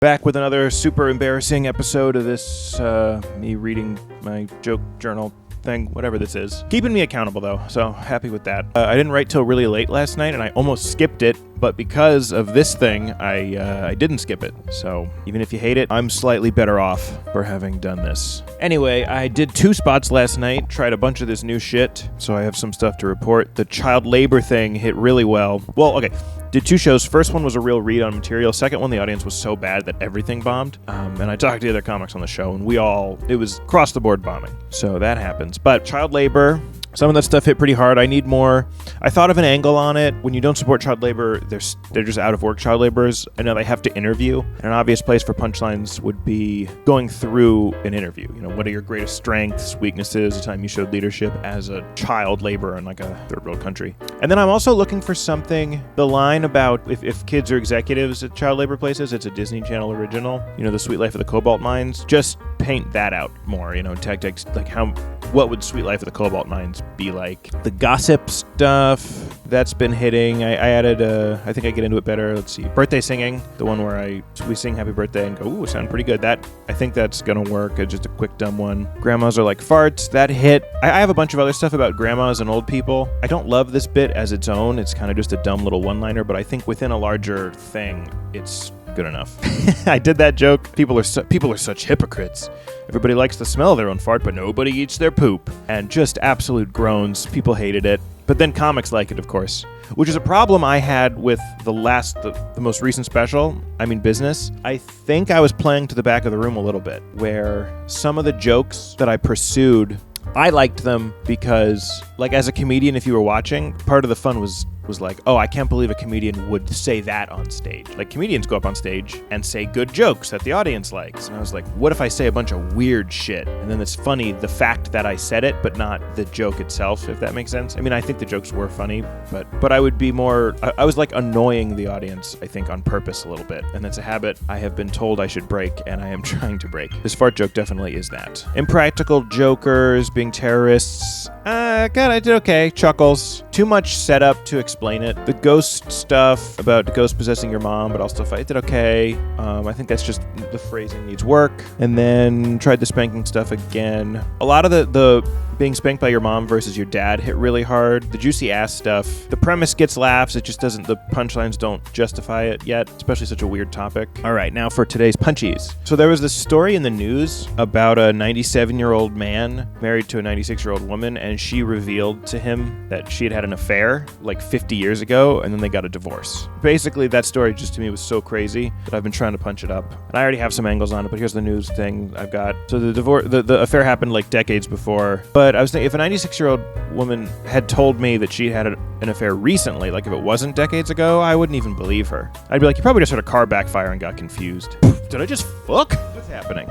Back with another super embarrassing episode of this, me reading my joke journal thing, whatever this is. Keeping me accountable, though, so happy with that. I didn't write till really late last night, and I almost skipped it, but because of this thing, I didn't skip it. So even if you hate it, I'm slightly better off for having done this. Anyway, I did 2 spots last night, tried a bunch of this new shit, so I have some stuff to report. The child labor thing hit really well. Well, okay. Did 2 shows. First one was a real read on material. Second one, the audience was so bad that everything bombed. And I talked to the other comics on the show, and it was across the board bombing. So that happens. But child labor, some of that stuff hit pretty hard. I need more. I thought of an angle on it. When you don't support child labor, they're just out of work child laborers. I know they have to interview. And an obvious place for punchlines would be going through an interview. You know, what are your greatest strengths, weaknesses, the time you showed leadership as a child laborer in like a third world country. And then I'm also looking for something, the line about if kids are executives at child labor places, it's a Disney Channel original. You know, The Sweet Life of the Cobalt Mines. Just paint that out more, you know, tactics, like what would Sweet Life of the Cobalt Mines be like? The gossip stuff, that's been hitting. I added, I think I get into it better. Let's see. Birthday singing, the one where we sing happy birthday and go, ooh, sound pretty good. I think that's going to work. Just a quick dumb one. Grandmas are like farts. That hit. I have a bunch of other stuff about grandmas and old people. I don't love this bit as its own. It's kind of just a dumb little one-liner, but I think within a larger thing, it's good enough. I did that joke. People are such hypocrites. Everybody likes the smell of their own fart, but nobody eats their poop. And just absolute groans. People hated it. But then comics like it, of course, which is a problem I had with the most recent special, Business. I think I was playing to the back of the room a little bit, where some of the jokes that I pursued, I liked them because, like, as a comedian, if you were watching, part of the fun was like, oh, I can't believe a comedian would say that on stage. Like, comedians go up on stage and say good jokes that the audience likes. And I was like, what if I say a bunch of weird shit? And then it's funny, the fact that I said it, but not the joke itself, if that makes sense. I think the jokes were funny, but I would be more, I was like annoying the audience, I think, on purpose a little bit. And that's a habit I have been told I should break, and I am trying to break. This fart joke definitely is that. Impractical jokers, being terrorists. God, I did okay. Chuckles. Too much setup to explain it. The ghost stuff about the ghost possessing your mom, but I'll still fight. I did okay. I think that's just the phrasing needs work. And then tried the spanking stuff again. A lot of the being spanked by your mom versus your dad hit really hard. The juicy ass stuff. The premise gets laughs. It just doesn't, the punchlines don't justify it yet, especially such a weird topic. All right, now for today's punchies. So there was this story in the news about a 97-year-old man married to a 96-year-old woman, and she revealed to him that she had had an affair like 50 years ago, and then they got a divorce. Basically, that story just to me was so crazy that I've been trying to punch it up. And I already have some angles on it, but here's the news thing I've got. So the affair happened like decades before, but I was thinking if a 96-year-old woman had told me that she had an affair recently, like if it wasn't decades ago, I wouldn't even believe her. I'd be like, you probably just had a car backfire and got confused. Did I just fuck? What's happening?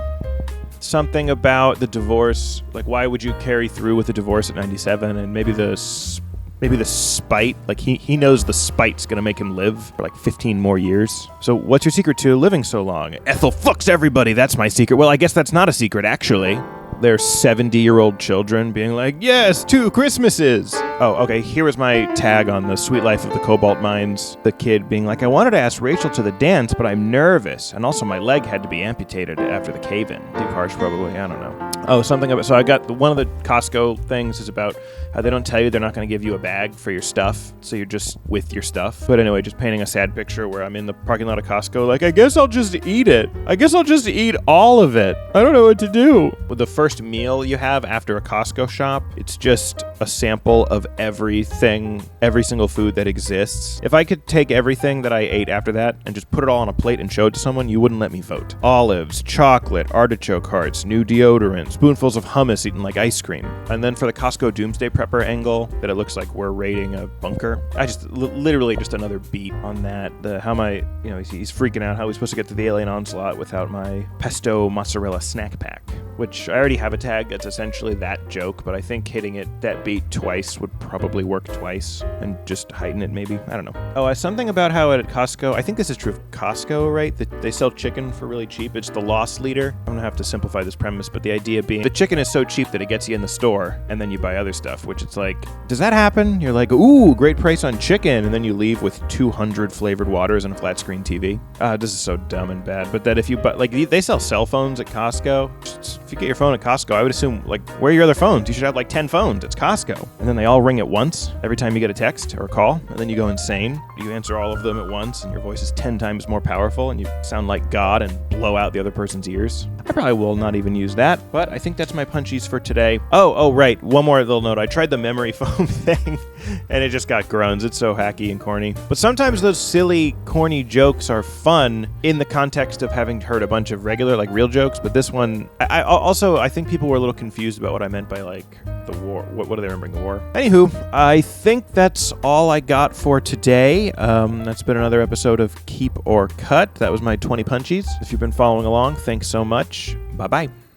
Something about the divorce, like why would you carry through with the divorce at 97? And maybe the spite, like he knows the spite's gonna make him live for like 15 more years. So what's your secret to living so long? Ethel fucks everybody, that's my secret. Well, I guess that's not a secret, actually. Their 70-year-old children being like, yes, 2 Christmases. Oh, okay, here was my tag on The Sweet Life of the Cobalt Mines. The kid being like, I wanted to ask Rachel to the dance, but I'm nervous. And also my leg had to be amputated after the cave-in. Too harsh, probably, I don't know. Oh, something about, so I got, one of the Costco things is about how they don't tell you they're not going to give you a bag for your stuff, so you're just with your stuff. But anyway, just painting a sad picture where I'm in the parking lot of Costco, like, I guess I'll just eat it. I guess I'll just eat all of it. I don't know what to do. With the first meal you have after a Costco shop, it's just a sample of everything, every single food that exists. If I could take everything that I ate after that and just put it all on a plate and show it to someone, you wouldn't let me vote. Olives, chocolate, artichoke hearts, new deodorant, spoonfuls of hummus eaten like ice cream. And then for the Costco Doomsday Prepper angle, that it looks like we're raiding a bunker, I just literally just another beat on that. He's freaking out how he's supposed to get to the alien onslaught without my pesto mozzarella snack pack, which I already have a tag that's essentially that joke, but I think hitting it that beat twice would probably work twice and just heighten it maybe. I don't know. Oh, something about how at Costco, I think this is true of Costco, right? They sell chicken for really cheap. It's the loss leader. I'm gonna have to simplify this premise, but the idea being the chicken is so cheap that it gets you in the store and then you buy other stuff, which it's like, does that happen? You're like, ooh, great price on chicken, and then you leave with 200 flavored waters and a flat screen TV. This is so dumb and bad. But that if you buy, like, they sell cell phones at Costco. If you get your phone at Costco, I would assume, like, where are your other phones? You should have like 10 phones. It's Costco. And then they all ring at once every time you get a text or a call, and then you go insane. You answer all of them at once, and your voice is 10 times more powerful, and you sound like God and blow out the other person's ears. I probably will not even use that, but I think that's my punchies for today. Oh, right. One more little note. I tried the memory foam thing, and it just got groans. It's so hacky and corny. But sometimes those silly, corny jokes are fun in the context of having heard a bunch of regular, like, real jokes. But this one, I think people were a little confused about what I meant by, like, the war. What do they remembering the war? Anywho, I think that's all I got for today. That's been another episode of Keep or Cut. That was my 20 punchies. If you've been following along, thanks so much. Bye-bye.